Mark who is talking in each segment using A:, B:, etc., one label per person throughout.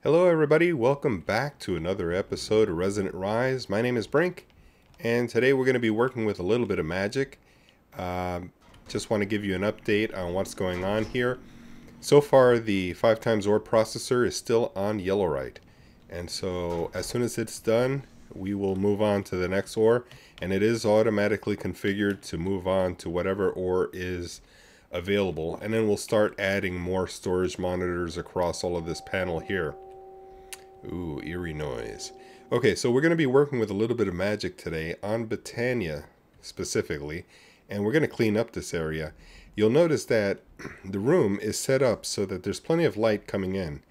A: Hello everybody, welcome back to another episode of Resonant Rise. My name is Brink, and today we're going to be working with a little bit of magic. Just want to give you an update on what's going on here. So far the 5x ore processor is still on Yellowite, and so as soon as it's done we will move on to the next ore, and it is automatically configured to move on to whatever ore is available, and then we'll start adding more storage monitors across all of this panel here. Ooh, eerie noise. Okay, so we're going to be working with a little bit of magic today on Botania specifically, and we're going to clean up this area. You'll notice that the room is set up so that there's plenty of light coming in,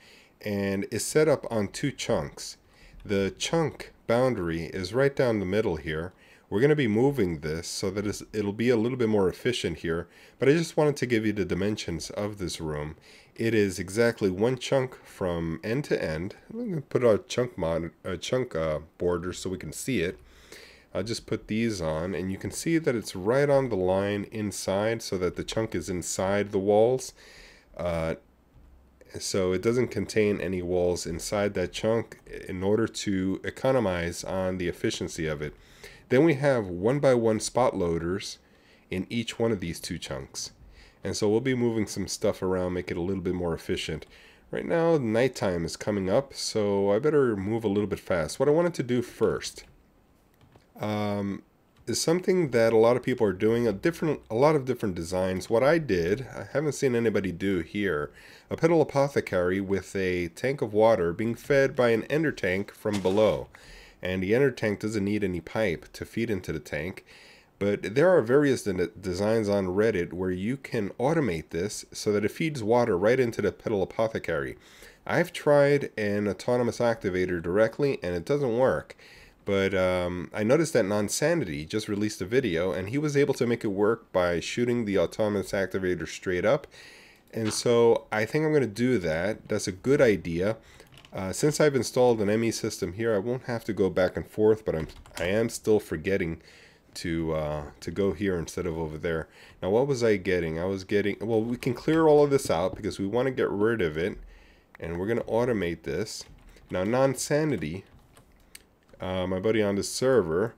A: and it's set up on two chunks. The chunk boundary is right down the middle here. We're going to be moving this so that it'll be a little bit more efficient here, but I just wanted to give you the dimensions of this room. It is exactly one chunk from end to end. I'm going to put a chunk border so we can see it. I'll just put these on, and you can see that it's right on the line inside, so that the chunk is inside the walls. So it doesn't contain any walls inside that chunk in order to economize on the efficiency of it. Then we have 1x1 spot loaders in each one of these two chunks. And so we'll be moving some stuff around, make it a little bit more efficient. Right now, nighttime is coming up, so I better move a little bit fast. What I wanted to do first is something that a lot of people are doing, a lot of different designs. What I did, I haven't seen anybody do here, a pedal apothecary with a tank of water being fed by an ender tank from below. And the ender tank doesn't need any pipe to feed into the tank. But there are various designs on Reddit where you can automate this so that it feeds water right into the pedal apothecary. I've tried an autonomous activator directly and it doesn't work. But I noticed that Nonsanity just released a video and he was able to make it work by shooting the autonomous activator straight up. And so I think I'm going to do that. That's a good idea. Since I've installed an ME system here, I won't have to go back and forth, but I am still forgetting to go here instead of over there. Now what was I getting? I was getting, well, we can clear all of this out because we want to get rid of it, and we're going to automate this. Now Nonsanity, my buddy on the server,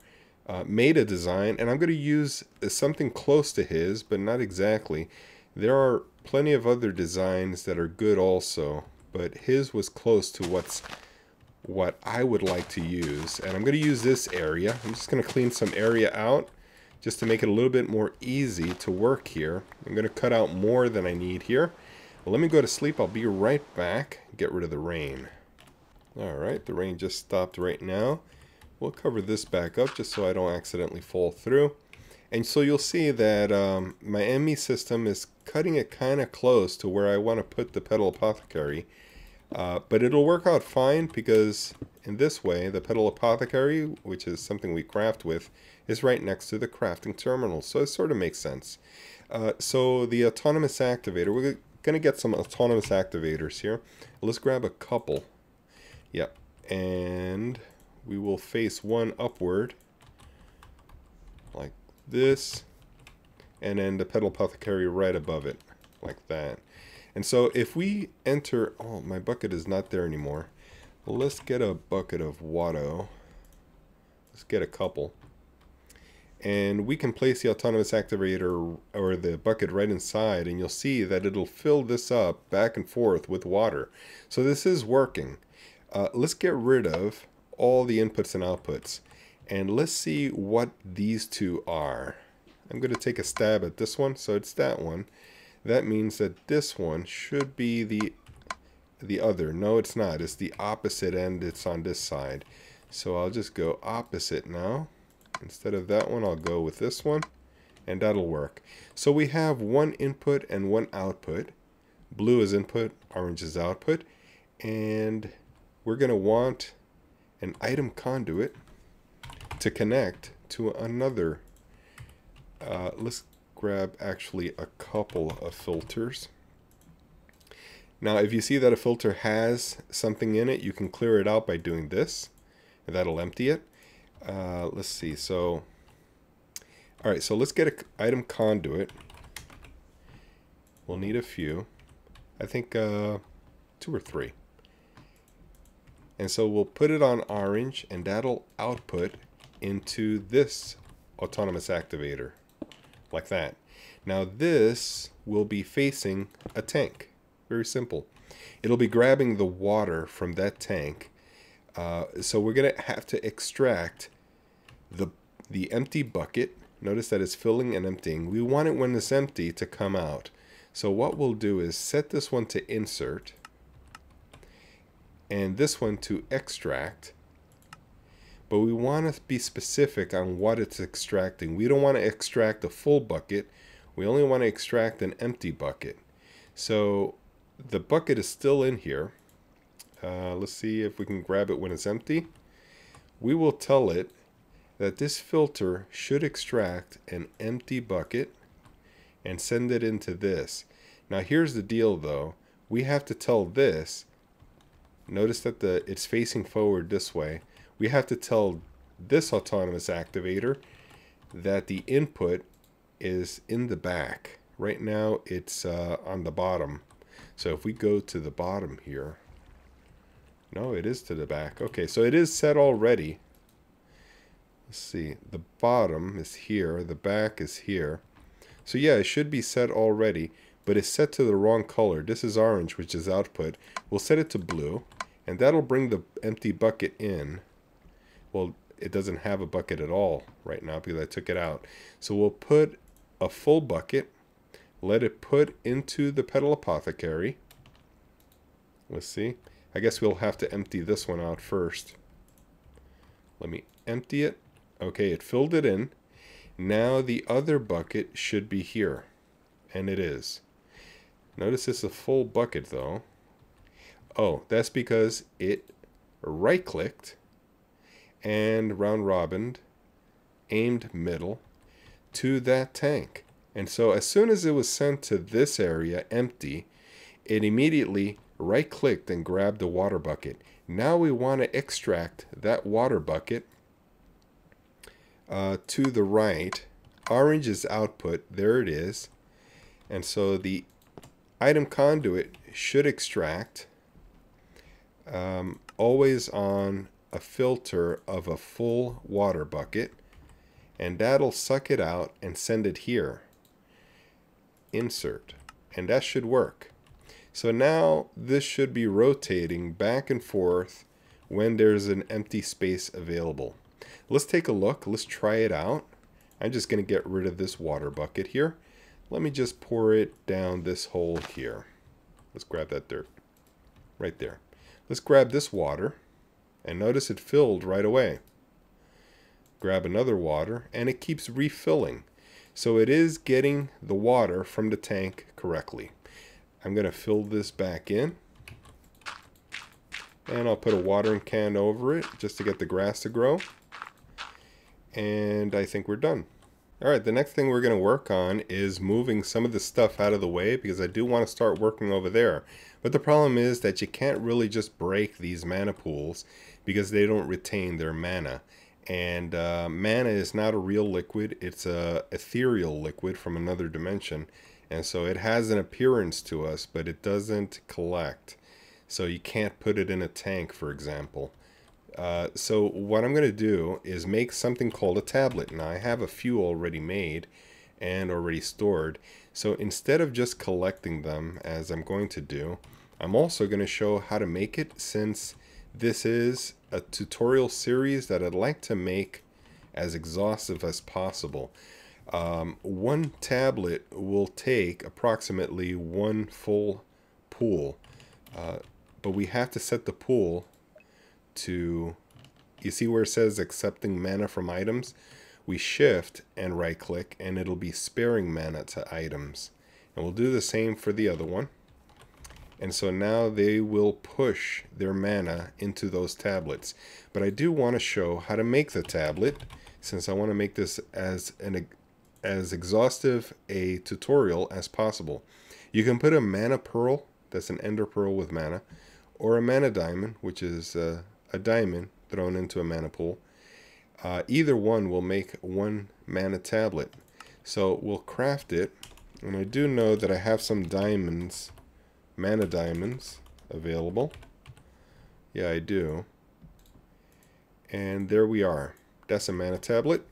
A: made a design, and I'm going to use something close to his, but not exactly. There are plenty of other designs that are good also, but his was close to what I would like to use. And I'm going to use this area. I'm just going to clean some area out just to make it a little bit more easy to work here. I'm going to cut out more than I need here. Well, let me go to sleep. I'll be right back. Get rid of the rain. Alright, the rain just stopped right now. We'll cover this back up just so I don't accidentally fall through. And so you'll see that my ME system is cutting it kind of close to where I want to put the pedal apothecary. But it'll work out fine because in this way, the pedal apothecary, which is something we craft with, is right next to the crafting terminal. So it sort of makes sense. So the autonomous activator, we're going to get some autonomous activators here. Let's grab a couple. Yep. And we will face one upward like this. And then the pedal apothecary right above it like that. And so if we enter, oh, my bucket is not there anymore. Well, let's get a bucket of water. Let's get a couple. And we can place the autonomous activator or the bucket right inside, and you'll see that it'll fill this up back and forth with water. So this is working. Let's get rid of all the inputs and outputs. And let's see what these two are. I'm going to take a stab at this one, so it's that one. That means that this one should be the other. No, it's not. It's the opposite end. It's on this side. So I'll just go opposite now. Instead of that one, I'll go with this one, and that'll work. So we have one input and one output. Blue is input, orange is output. And we're going to want an item conduit to connect to another. Let's grab actually a couple of filters. Now if you see that a filter has something in it, you can clear it out by doing this, and that'll empty it. Let's see, so alright, so let's get an item conduit. We'll need a few. I think 2 or 3. And so we'll put it on orange, and that'll output into this autonomous activator, like that. Now this will be facing a tank. Very simple. It'll be grabbing the water from that tank. So we're going to have to extract the empty bucket. Notice that it's filling and emptying. We want it when it's empty to come out. So what we'll do is set this one to insert and this one to extract. But we want to be specific on what it's extracting. We don't want to extract a full bucket. We only want to extract an empty bucket. So the bucket is still in here. Let's see if we can grab it when it's empty. We will tell it that this filter should extract an empty bucket and send it into this. Now here's the deal though. We have to tell this, notice that it's facing forward this way. We have to tell this autonomous activator that the input is in the back. Right now it's on the bottom. So if we go to the bottom here, no, it is to the back. Okay, so it is set already. Let's see, the bottom is here, the back is here. So yeah, it should be set already, but it's set to the wrong color. This is orange, which is output. We'll set it to blue, and that'll bring the empty bucket in. Well, it doesn't have a bucket at all right now because I took it out. So we'll put a full bucket, let it put into the petal apothecary. Let's see. I guess we'll have to empty this one out first. Let me empty it. Okay, it filled it in. Now the other bucket should be here. And it is. Notice it's a full bucket though. Oh, that's because it right-clicked and round-robined, aimed middle to that tank. And so as soon as it was sent to this area empty, it immediately right-clicked and grabbed the water bucket. Now we want to extract that water bucket to the right. Orange is output. There it is. And so the item conduit should extract always on a filter of a full water bucket, and that'll suck it out and send it here. Insert, and that should work. So now this should be rotating back and forth when there's an empty space available. Let's take a look. Let's try it out. I'm just going to get rid of this water bucket here. Let me just pour it down this hole here. Let's grab that dirt right there. Let's grab this water, and notice it filled right away. Grab another water, and it keeps refilling. So it is getting the water from the tank correctly. I'm going to fill this back in, and I'll put a watering can over it just to get the grass to grow. And I think we're done. Alright, the next thing we're going to work on is moving some of the stuff out of the way because I do want to start working over there. But the problem is that you can't really just break these mana pools because they don't retain their mana. And mana is not a real liquid, it's a ethereal liquid from another dimension. And so it has an appearance to us, but it doesn't collect. So you can't put it in a tank, for example. So what I'm going to do is make something called a tablet. Now I have a few already made and already stored. So instead of just collecting them as I'm going to do, I'm also going to show how to make it, since this is a tutorial series that I'd like to make as exhaustive as possible. One tablet will take approximately one full pool, but we have to set the pool to, you see where it says accepting mana from items? We shift and right click and it'll be sparing mana to items. And we'll do the same for the other one. And so now they will push their mana into those tablets. But I do want to show how to make the tablet, since I want to make this as exhaustive a tutorial as possible. You can put a mana pearl, that's an ender pearl with mana, or a mana diamond, which is a diamond thrown into a mana pool. Either one will make one mana tablet. So we'll craft it, and I do know that I have some diamonds, mana diamonds, available. Yeah, I do. And there we are. That's a mana tablet.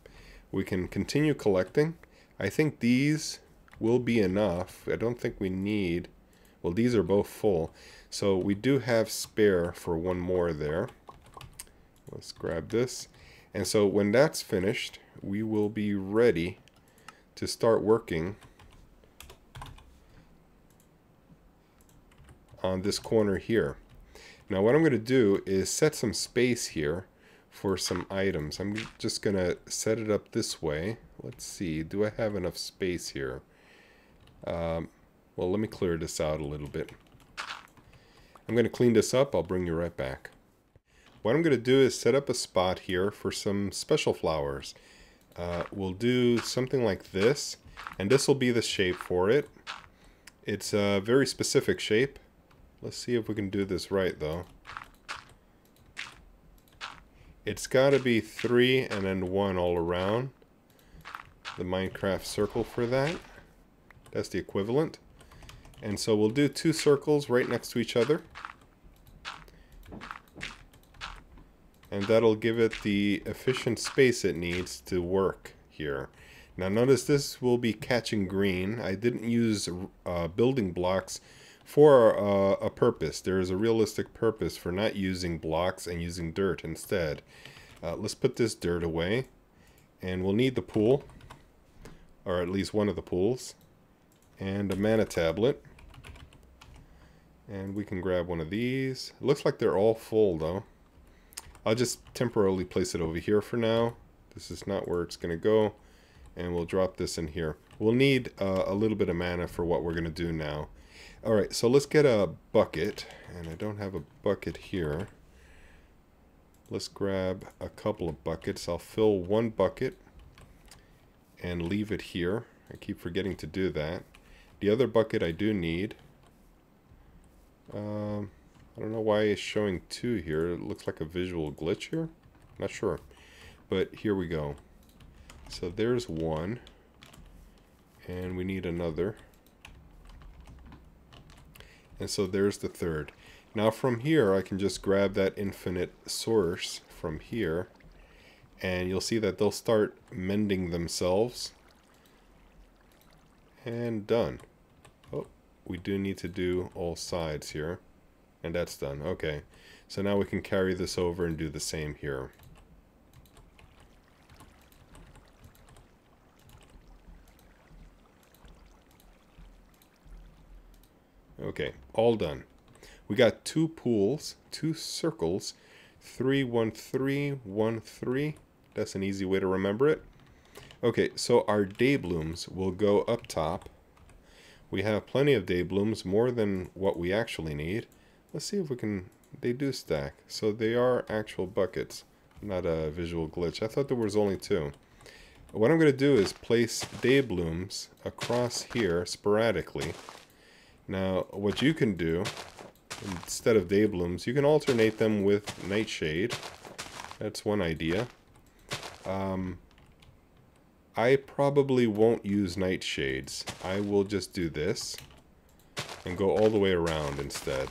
A: We can continue collecting. I think these will be enough. I don't think we need... Well, these are both full. So we do have spare for one more there. Let's grab this. And so when that's finished, we will be ready to start working on this corner here. Now what I'm going to do is set some space here for some items. I'm just going to set it up this way. Let's see, do I have enough space here? Well, let me clear this out a little bit. I'm going to clean this up. I'll bring you right back. What I'm going to do is set up a spot here for some special flowers. We'll do something like this, and this will be the shape for it. It's a very specific shape. Let's see if we can do this right, though. It's got to be 3 and then 1 all around. The Minecraft circle for that. That's the equivalent. And so we'll do 2 circles right next to each other. And that'll give it the efficient space it needs to work here. Now notice this will be catching green. I didn't use building blocks for a purpose. There is a realistic purpose for not using blocks and using dirt instead. Let's put this dirt away. And we'll need the pool, or at least one of the pools, and a mana tablet. And we can grab one of these. It looks like they're all full though. I'll just temporarily place it over here for now. This is not where it's going to go. And we'll drop this in here. We'll need a little bit of mana for what we're going to do now. Alright, so let's get a bucket. And I don't have a bucket here. Let's grab a couple of buckets. I'll fill one bucket and leave it here. I keep forgetting to do that. The other bucket I do need. I don't know why it's showing 2 here. It looks like a visual glitch here. Not sure. But here we go. So there's one. And we need another. And so there's the third. Now from here I can just grab that infinite source from here. And you'll see that they'll start mending themselves. And done. Oh, we do need to do all sides here. And that's done. Okay. So now we can carry this over and do the same here. Okay, all done. We got 2 pools, 2 circles, 3, 1, 3, 1, 3. That's an easy way to remember it. Okay, so our day blooms will go up top. We have plenty of day blooms, more than what we actually need. Let's see if we can... They do stack. So they are actual buckets, not a visual glitch. I thought there was only 2. What I'm going to do is place day blooms across here sporadically. Now, what you can do, instead of day blooms, you can alternate them with nightshade. That's one idea. I probably won't use nightshades. I will just do this and go all the way around instead.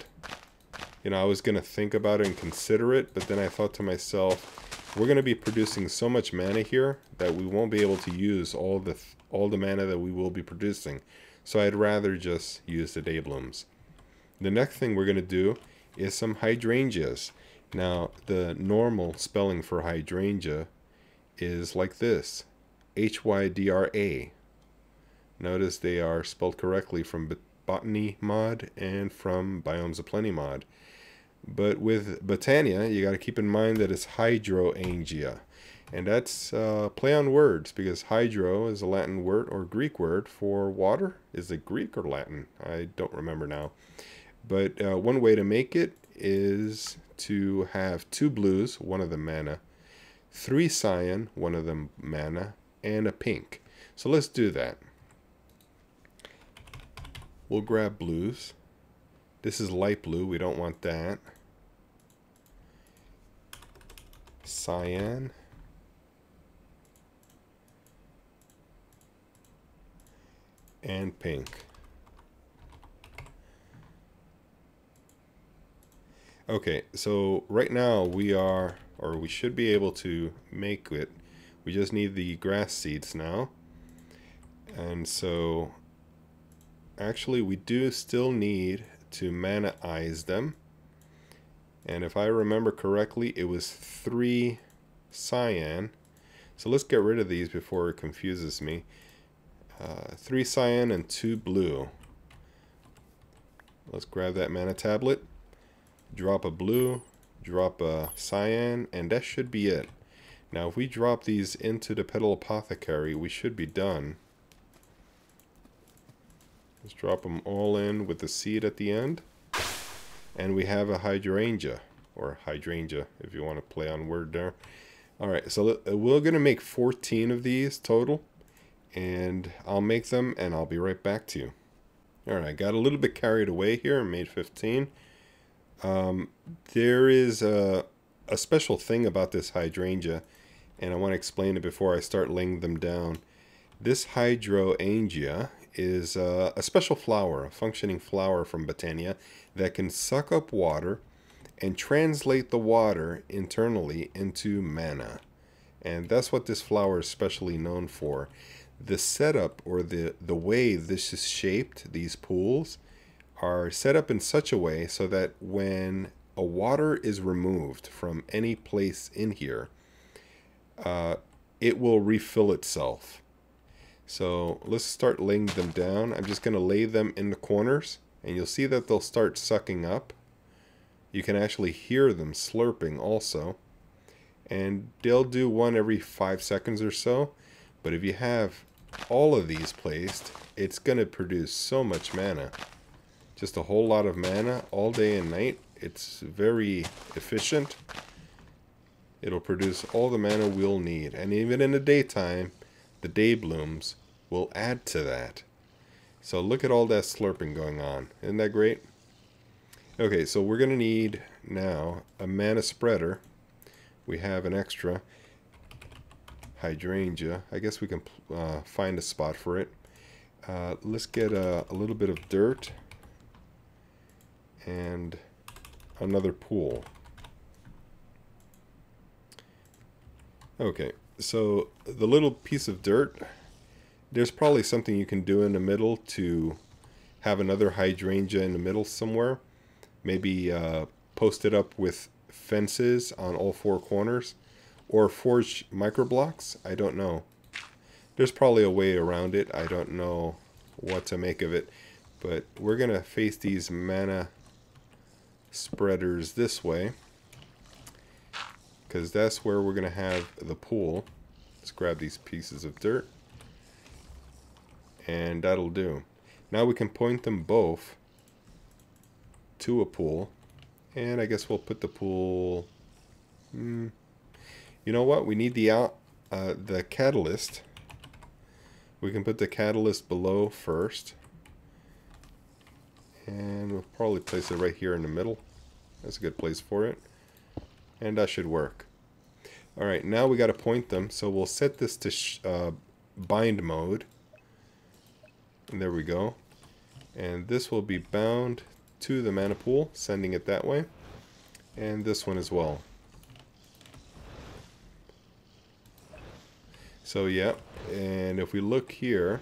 A: You know, I was going to think about it and consider it, but then I thought to myself, we're going to be producing so much mana here that we won't be able to use all the mana that we will be producing. So I'd rather just use the day blooms. The next thing we're going to do is some hydrangeas. Now, the normal spelling for hydrangea is like this. H-Y-D-R-A. Notice they are spelled correctly from Botany mod and from Biomes of Plenty mod. But with Botania, you got to keep in mind that it's hydrangea. And that's play on words, because hydro is a Latin word or Greek word for water. Is it Greek or Latin? I don't remember now. But one way to make it is to have 2 blues, one of them mana, 3 cyan, one of them mana, and a pink. So let's do that. We'll grab blues. This is light blue, we don't want that. Cyan. And pink. Okay, so right now we are, or we should be able to make it. We just need the grass seeds now. And so actually we do still need to manaize them. And if I remember correctly, it was 3 cyan. So let's get rid of these before it confuses me. 3 cyan and 2 blue. Let's grab that mana tablet, drop a blue, drop a cyan, and that should be it. Now if we drop these into the Petal Apothecary, we should be done. Let's drop them all in with the seed at the end. And we have a hydrangea, or hydrangea if you want to play on word there. Alright, so we're going to make 14 of these total. And I'll make them and I'll be right back to you. Alright, I got a little bit carried away here and made 15. There is a special thing about this hydrangea, and I want to explain it before I start laying them down. This hydrangea is a special flower, a functioning flower from Botania that can suck up water and translate the water internally into mana. And that's what this flower is specially known for. The setup, or the way this is shaped, these pools, are set up in such a way so that when a water is removed from any place in here, it will refill itself. So let's start laying them down. I'm just going to lay them in the corners, and you'll see that they'll start sucking up. You can actually hear them slurping also. And they'll do one every 5 seconds or so. But if you have all of these placed, it's going to produce so much mana. Just a whole lot of mana all day and night. It's very efficient. It'll produce all the mana we'll need. And even in the daytime, the day blooms will add to that. So look at all that slurping going on. Isn't that great? Okay, so we're going to need now a mana spreader. We have an extra hydrangea. I guess we can find a spot for it. Let's get a little bit of dirt and another pool. Okay, so the little piece of dirt, there's probably something you can do in the middle to have another hydrangea in the middle somewhere. Maybe post it up with fences on all 4 corners, or forge microblocks. I don't know. There's probably a way around it. I don't know what to make of it, but we're gonna face these mana spreaders this way, because that's where we're gonna have the pool. Let's grab these pieces of dirt, and that'll do. Now we can point them both to a pool, and I guess we'll put the pool, you know what, we need the catalyst. We can put the catalyst below first, and we'll probably place it right here in the middle. That's a good place for it, and that should work. Alright, now we got to point them, so we'll set this to bind mode, and there we go. And this will be bound to the mana pool, sending it that way, and this one as well. So yeah, and if we look here,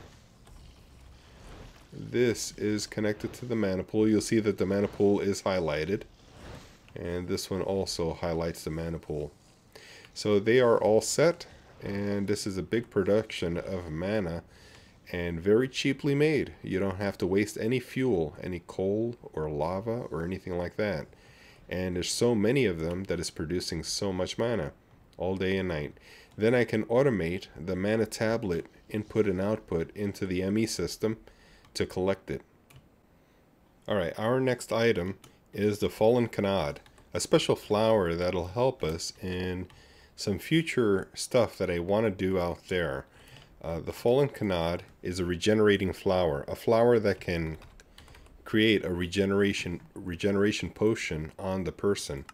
A: this is connected to the mana pool. You'll see that the mana pool is highlighted, and this one also highlights the mana pool. So they are all set, and this is a big production of mana, and very cheaply made. You don't have to waste any fuel, any coal or lava or anything like that. And there's so many of them that is producing so much mana all day and night. Then I can automate the mana tablet input and output into the ME system to collect it. Alright, our next item is the Fallen Canad, a special flower that'll help us in some future stuff that I want to do out there. The Fallen Canad is a regenerating flower, a flower that can create a regeneration potion on the person.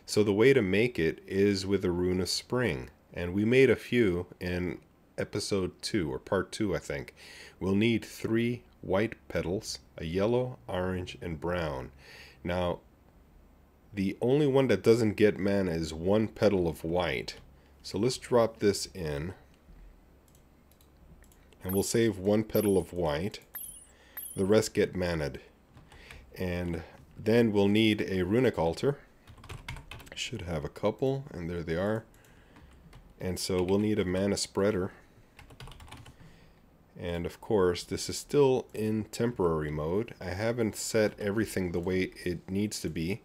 A: So the way to make it is with a rune of spring, and we made a few in episode 2, or part 2 I think. We'll need 3 white petals, a yellow, orange, and brown. Now The only one that doesn't get mana is one petal of white. So let's drop this in. And we'll save one petal of white. The rest get mana'd. And then we'll need a runic altar. Should have a couple, and there they are. And so we'll need a mana spreader. And of course, this is still in temporary mode. I haven't set everything the way it needs to be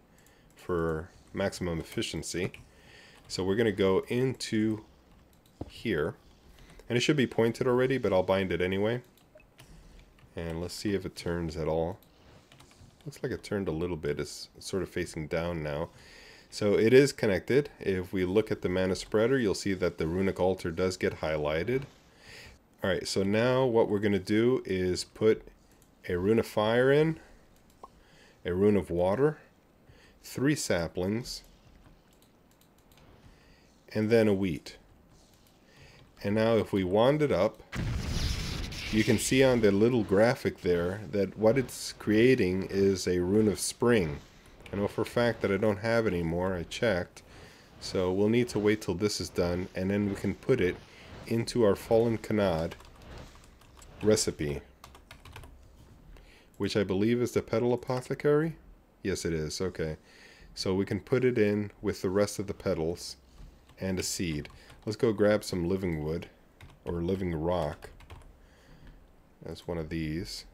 A: for maximum efficiency. So we're going to go into here. And it should be pointed already, but I'll bind it anyway. And let's see if it turns at all. Looks like it turned a little bit. It's sort of facing down now. So it is connected. If we look at the mana spreader, you'll see that the runic altar does get highlighted. Alright, so now what we're going to do is put a rune of fire in, a rune of water, 3 saplings, and then a wheat. And now if we wand it up, you can see on the little graphic there that what it's creating is a rune of spring. I know for a fact that I don't have any more. I checked. So we'll need to wait till this is done, and then we can put it into our fallen Canad recipe, which I believe is the petal apothecary. Yes, it is. Okay. So we can put it in with the rest of the petals and a seed. Let's go grab some living wood or living rock. That's one of these.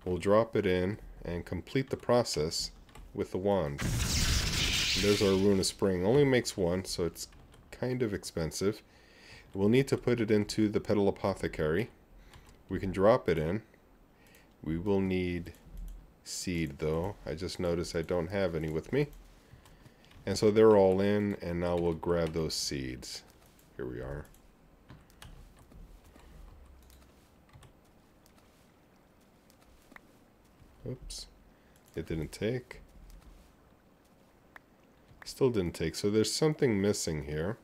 A: We'll drop it in and complete the process with the wand. And there's our rune of spring. Only makes one, so it's kind of expensive. We'll need to put it into the petal apothecary. We can drop it in. We will need seed though. I just noticed I don't have any with me. And so they're all in, and now we'll grab those seeds. Here we are. Oops. It didn't take. Still didn't take. So there's something missing here.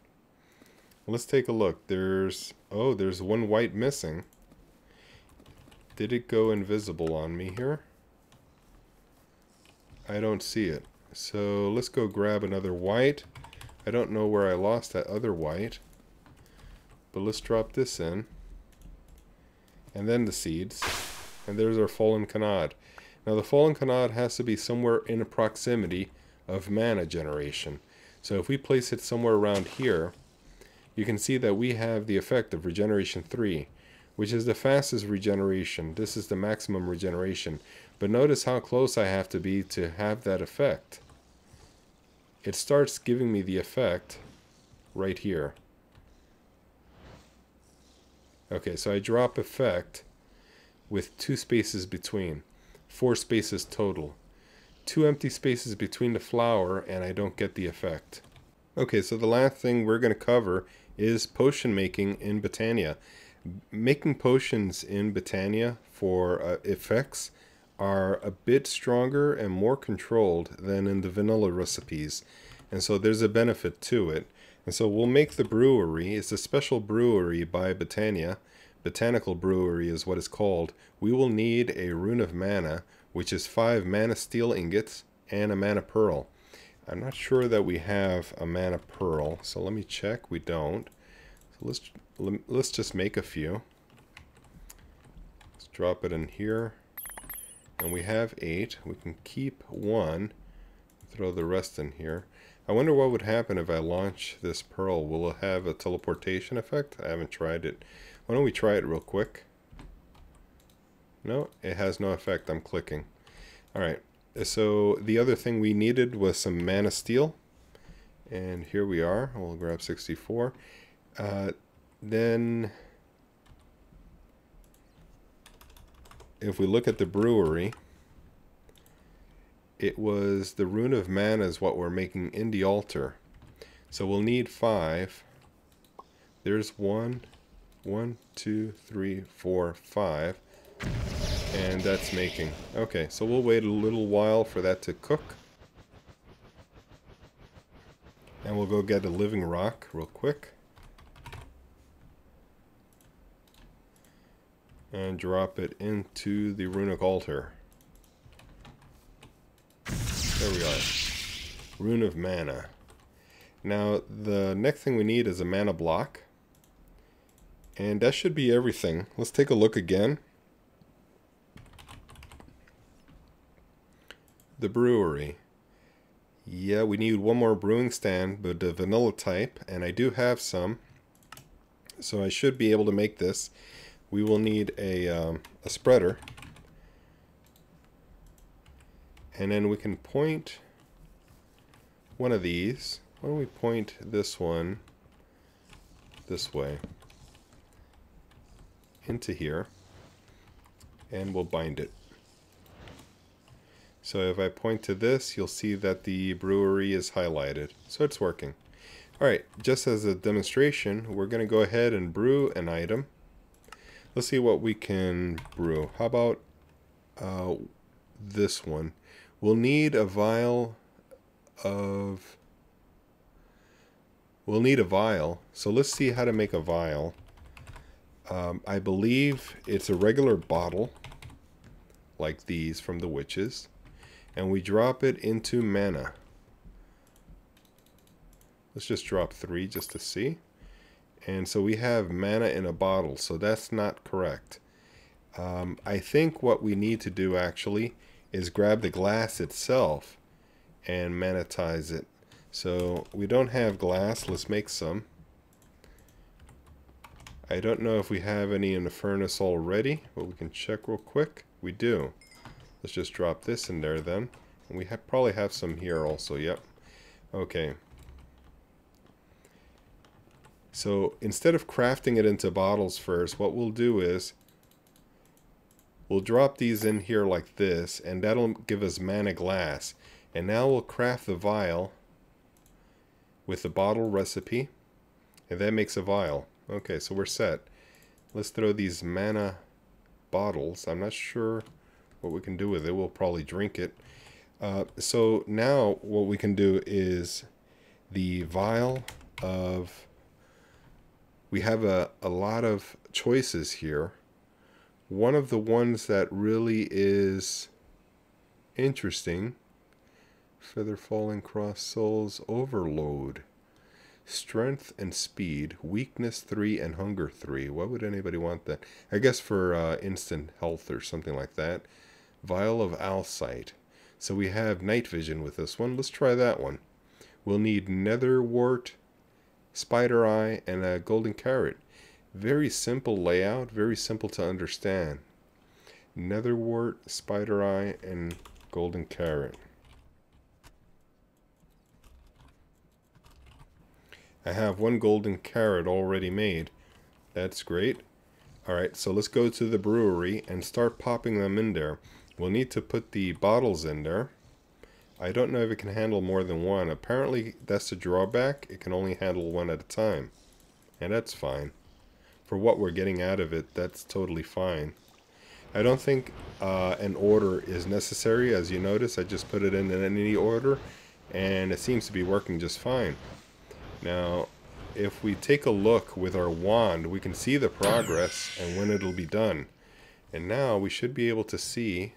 A: Let's take a look. There's one white missing. Did it go invisible on me here? I don't see it. So let's go grab another white. I don't know where I lost that other white. But let's drop this in. And then the seeds. And there's our fallen Canad. Now the fallen Canad has to be somewhere in a proximity of mana generation. So if we place it somewhere around here, you can see that we have the effect of regeneration 3, which is the fastest regeneration. This is the maximum regeneration. But notice how close I have to be to have that effect. It starts giving me the effect right here. Okay, so I drop effect with 2 spaces between. 4 spaces total. 2 empty spaces between the flower, and I don't get the effect. Okay, so the last thing we're going to cover is potion making in Botania. Making potions in Botania for effects are a bit stronger and more controlled than in the vanilla recipes, and so there's a benefit to it. And so we'll make the brewery. It's a special brewery by Botania. Botanical brewery is what it's called. We will need a rune of mana, which is 5 mana steel ingots and a mana pearl. I'm not sure that we have a mana pearl, so let me check. We don't. So let's just make a few. Let's drop it in here. And we have 8. We can keep 1. Throw the rest in here. I wonder what would happen if I launch this pearl. Will it have a teleportation effect? I haven't tried it. Why don't we try it real quick? No, it has no effect. I'm clicking. Alright, so the other thing we needed was some mana steel. And here we are. We'll grab 64. Then, if we look at the brewery, it was the rune of mana is what we're making in the altar. So we'll need 5. There's 1, 2, 3, 4, 5. And that's making. Okay, so we'll wait a little while for that to cook. And we'll go get a living rock real quick. And drop it into the runic altar. There we are. Rune of Mana. Now, the next thing we need is a mana block. And that should be everything. Let's take a look again. The brewery. Yeah, we need one more brewing stand, but the vanilla type, and I do have some. So I should be able to make this. We will need a spreader. And then we can point one of these. Why don't we point this one this way into here, and we'll bind it. So if I point to this, you'll see that the brewery is highlighted. So it's working. Alright, just as a demonstration, we're going to go ahead and brew an item. Let's see what we can brew. How about this one? We'll need a vial of... We'll need a vial. So let's see how to make a vial. I believe it's a regular bottle, like these from the witches. And we drop it into mana. Let's just drop 3 just to see. And so we have mana in a bottle, so that's not correct. I think what we need to do actually is grab the glass itself and manatize it. So we don't have glass, let's make some. I don't know if we have any in the furnace already, but we can check real quick. We do. Let's just drop this in there then. And we probably have some here also, yep. Okay. So instead of crafting it into bottles first, what we'll do is we'll drop these in here like this, and that'll give us mana glass. And now we'll craft the vial with the bottle recipe, and that makes a vial. Okay, so we're set. Let's throw these mana bottles. I'm not sure what we can do with it. We'll probably drink it. So now what we can do is the vial of... We have a lot of choices here. One of the ones that really is interesting, Feather Falling Cross Souls Overload. Strength and speed, weakness 3 and hunger 3. Why would anybody want that? I guess for instant health or something like that. Vial of Owlsight. So we have night vision with this one. Let's try that one. We'll need netherwort, spider eye, and a golden carrot. Very simple layout, very simple to understand. Netherwort, spider eye, and golden carrot. I have one golden carrot already made. That's great. Alright, so let's go to the brewery and start popping them in there. We'll need to put the bottles in there. I don't know if it can handle more than one. Apparently that's the drawback. It can only handle one at a time. And that's fine. For what we're getting out of it, that's totally fine. I don't think an order is necessary. As you notice, I just put it in any order, and it seems to be working just fine. Now, if we take a look with our wand, we can see the progress and when it'll be done. And now we should be able to see,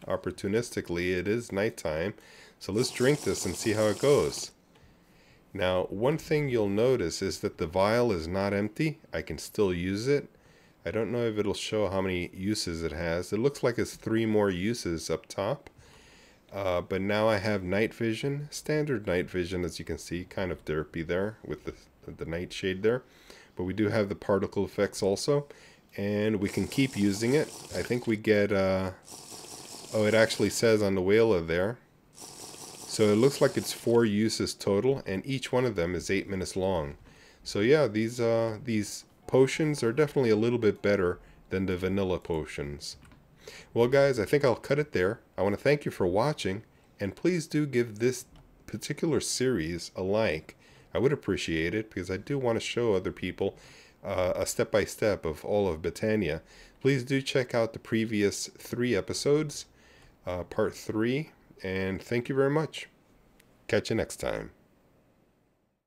A: opportunistically, it is nighttime. So let's drink this and see how it goes. Now, one thing you'll notice is that the vial is not empty. I can still use it. I don't know if it'll show how many uses it has. It looks like it's 3 more uses up top. But now I have night vision, standard night vision, as you can see, kind of derpy there with the nightshade there. But we do have the particle effects also, and we can keep using it. I think we get, oh, it actually says on the whaler there. So it looks like it's 4 uses total, and each one of them is 8 minutes long. So yeah, these potions are definitely a little bit better than the vanilla potions. Well guys, I think I'll cut it there. I want to thank you for watching, and please do give this particular series a like. I would appreciate it, because I do want to show other people a step-by-step of all of Botania. Please do check out the previous 3 episodes, part 3, and thank you very much. Catch you next time.